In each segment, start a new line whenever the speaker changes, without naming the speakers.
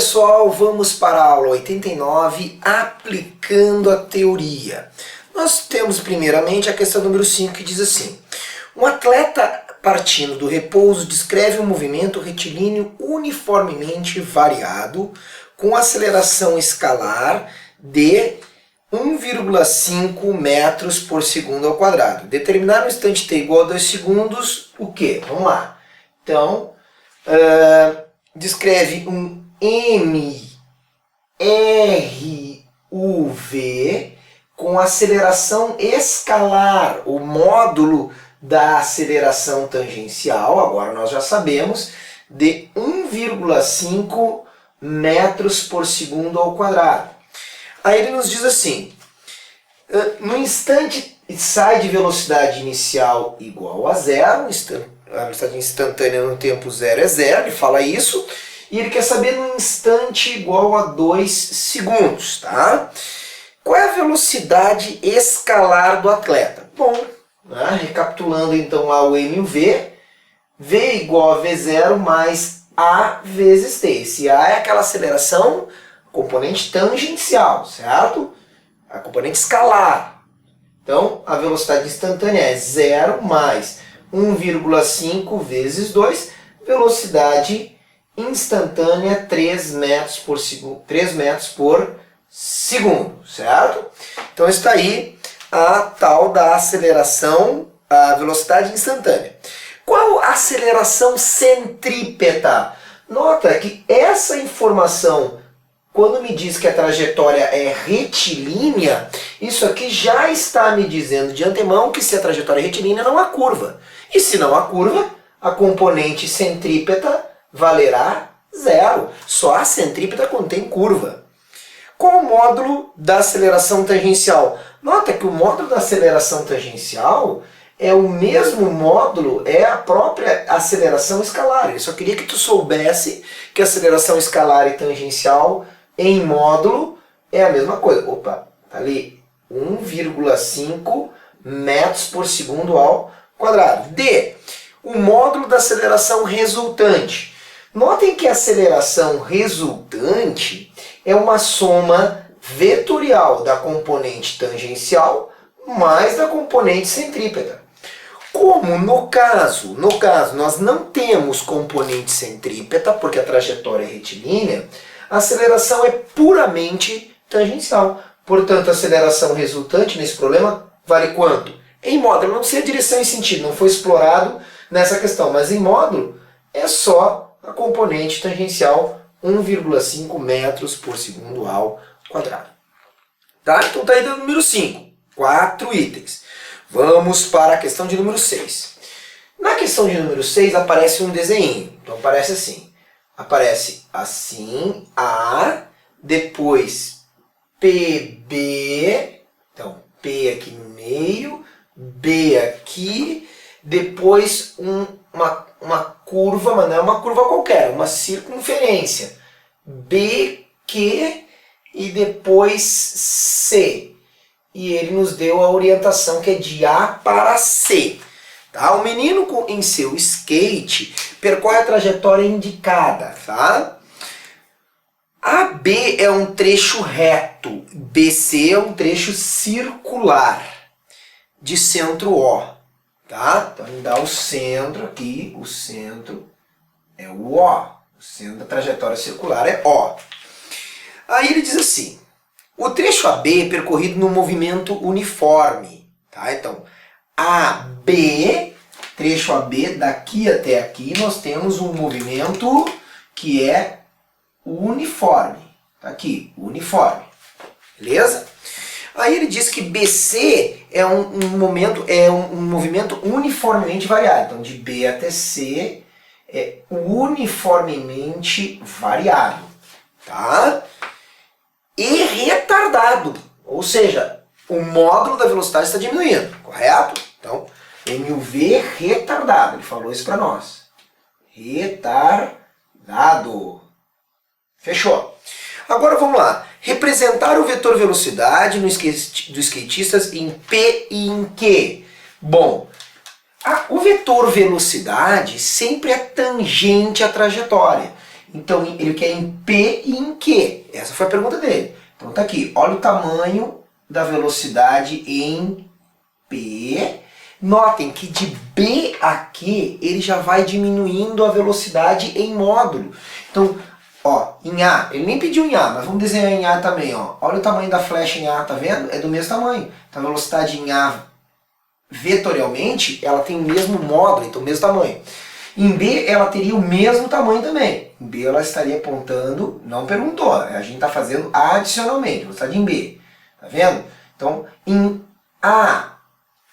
pessoal, vamos para a aula 89, aplicando a teoria. Nós temos primeiramente a questão número 5 que diz assim: um atleta partindo do repouso descreve um movimento retilíneo uniformemente variado com aceleração escalar de 1,5 metros por segundo ao quadrado. Determinar um instante t igual a 2 segundos, o quê? Vamos lá. Então, descreve um MRUV com aceleração escalar, o módulo da aceleração tangencial, agora nós já sabemos, de 1,5 metros por segundo ao quadrado. Aí ele nos diz assim: no instante sai de velocidade inicial igual a zero, a velocidade instantânea no tempo zero é zero, ele fala isso, e ele quer saber no instante igual a 2 segundos, tá? Qual é a velocidade escalar do atleta? Bom, né, recapitulando então lá o MUV, V igual a V0 mais A vezes T. Esse A é aquela aceleração, componente tangencial, certo? A componente escalar. Então, a velocidade instantânea é 0 mais 1,5 vezes 2, velocidade instantânea 3 metros por segundo, certo? Então está aí a tal da aceleração, a velocidade instantânea. Qual a aceleração centrípeta? Nota que essa informação, quando me diz que a trajetória é retilínea, isso aqui já está me dizendo de antemão que se a trajetória é retilínea não há curva. E se não há curva, a componente centrípeta valerá zero. Só a centrípeta contém curva. Qual o módulo da aceleração tangencial? Nota que o módulo da aceleração tangencial é o mesmo módulo, é a própria aceleração escalar. Eu só queria que tu soubesse que a aceleração escalar e tangencial em módulo é a mesma coisa. Opa, tá ali 1,5 metros por segundo ao quadrado. D, o módulo da aceleração resultante. Notem que a aceleração resultante é uma soma vetorial da componente tangencial mais da componente centrípeta. Como no caso nós não temos componente centrípeta, porque a trajetória é retilínea, a aceleração é puramente tangencial. Portanto, a aceleração resultante nesse problema vale quanto? Em módulo, não sei a direção e sentido, não foi explorado nessa questão, mas em módulo é só a componente tangencial 1,5 metros por segundo ao quadrado. Tá? Então está aí no número 5, 4 itens. Vamos para a questão de número 6. Na questão de número 6 aparece um desenho. Então aparece assim. Aparece assim, A, depois PB, então P aqui no meio, B aqui, depois uma curva, mas não é uma curva qualquer, uma circunferência. BQ e depois C. E ele nos deu a orientação que é de A para C. Tá? O menino em seu skate percorre a trajetória indicada. Tá? AB é um trecho reto, BC é um trecho circular, de centro O. Tá? Então ele dá o centro aqui, o centro é o O. O centro da trajetória circular é O. Aí ele diz assim: o trecho AB é percorrido num movimento uniforme. Tá? Então, AB, trecho AB, daqui até aqui, nós temos um movimento que é uniforme. Tá aqui, uniforme. Beleza? Aí ele diz que BC é um movimento uniformemente variado. Então, de B até C é uniformemente variado. Tá? E retardado. Ou seja, o módulo da velocidade está diminuindo. Correto? Então, MUV retardado. Ele falou isso para nós. Retardado. Fechou. Agora vamos lá. Representar o vetor velocidade dos skatistas em P e em Q. Bom, o vetor velocidade sempre é tangente à trajetória. Então ele quer em P e em Q. Essa foi a pergunta dele. Então tá aqui, olha o tamanho da velocidade em P. Notem que de B a Q ele já vai diminuindo a velocidade em módulo. Então, ó, em A, ele nem pediu em A, mas vamos desenhar em A também, ó. Olha o tamanho da flecha em A, tá vendo? É do mesmo tamanho. Então a velocidade em A, vetorialmente, ela tem o mesmo módulo, então o mesmo tamanho. Em B, ela teria o mesmo tamanho também. Em B, ela estaria apontando, não perguntou, a gente está fazendo adicionalmente, velocidade em B. Tá vendo? Então, em A,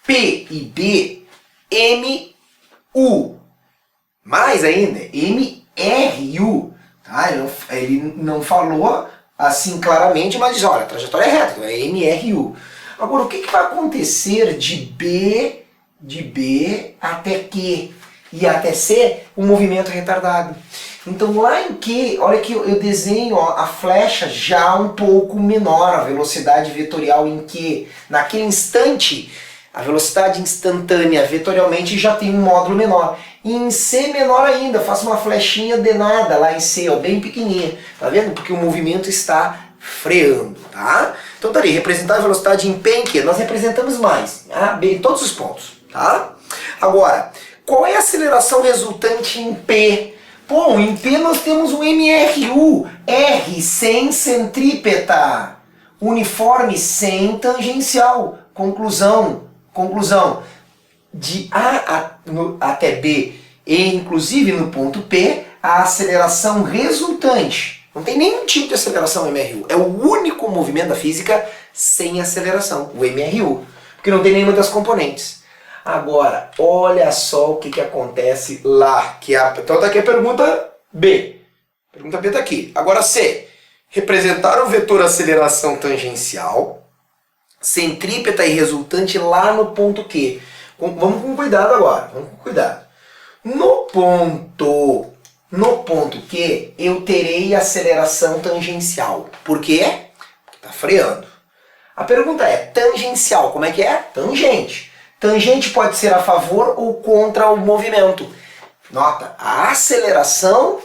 P e B, M, U. Mais ainda, M, R, U. Tá? Ele não falou assim claramente, mas diz, olha, a trajetória é reta, então é M, R, U. Agora, o que vai acontecer de B até Q e até C? Um movimento retardado. Então lá em Q, olha que eu desenho ó, a flecha já um pouco menor, a velocidade vetorial em Q. Naquele instante, a velocidade instantânea vetorialmente já tem um módulo menor. E em C menor ainda, faço uma flechinha de nada lá em C, ó, bem pequenininha. Tá vendo? Porque o movimento está freando, tá? Então tá ali, representar a velocidade em P em Q. Nós representamos mais, A, B, em todos os pontos, tá? Agora, qual é a aceleração resultante em P? Bom, em P nós temos o MRU, R sem centrípeta, uniforme sem tangencial. Conclusão, de A até B e inclusive no ponto P, a aceleração resultante. Não tem nenhum tipo de aceleração MRU. É o único movimento da física sem aceleração, o MRU, porque não tem nenhuma das componentes. Agora, olha só o que acontece lá. Então tá aqui a pergunta B. Pergunta B tá aqui. Agora C. Representar o vetor aceleração tangencial, centrípeta e resultante lá no ponto Q. Vamos com cuidado agora. Vamos com cuidado. No ponto Q, eu terei aceleração tangencial. Por quê? Porque está freando. A pergunta é, tangencial, como é que é? Tangente. Tangente pode ser a favor ou contra o movimento. Nota, a aceleração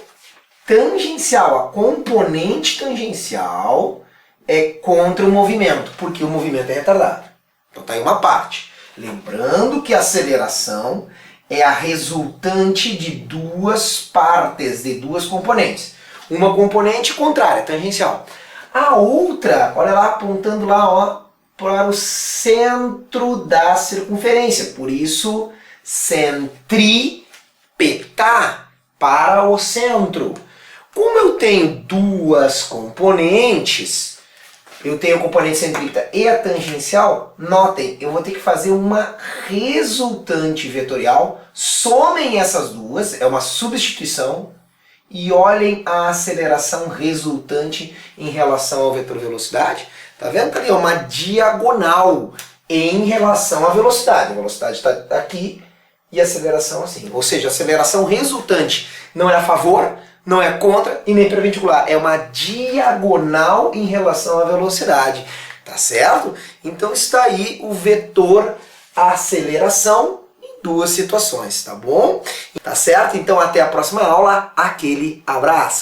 tangencial, a componente tangencial é contra o movimento, porque o movimento é retardado. Então tá aí uma parte. Lembrando que a aceleração é a resultante de duas partes, de duas componentes. Uma componente contrária, tangencial. A outra, olha lá, apontando lá, ó, para o centro da circunferência. Por isso, centrípeta, para o centro. Como eu tenho duas componentes, eu tenho a componente centrípeta e a tangencial, notem, eu vou ter que fazer uma resultante vetorial, somem essas duas, é uma substituição, e olhem a aceleração resultante em relação ao vetor velocidade. Tá vendo? Tá ali, é uma diagonal em relação à velocidade. A velocidade está aqui e a aceleração assim. Ou seja, a aceleração resultante não é a favor, não é contra e nem perpendicular. É uma diagonal em relação à velocidade. Tá certo? Então está aí o vetor aceleração em duas situações, tá bom? Tá certo? Então até a próxima aula. Aquele abraço!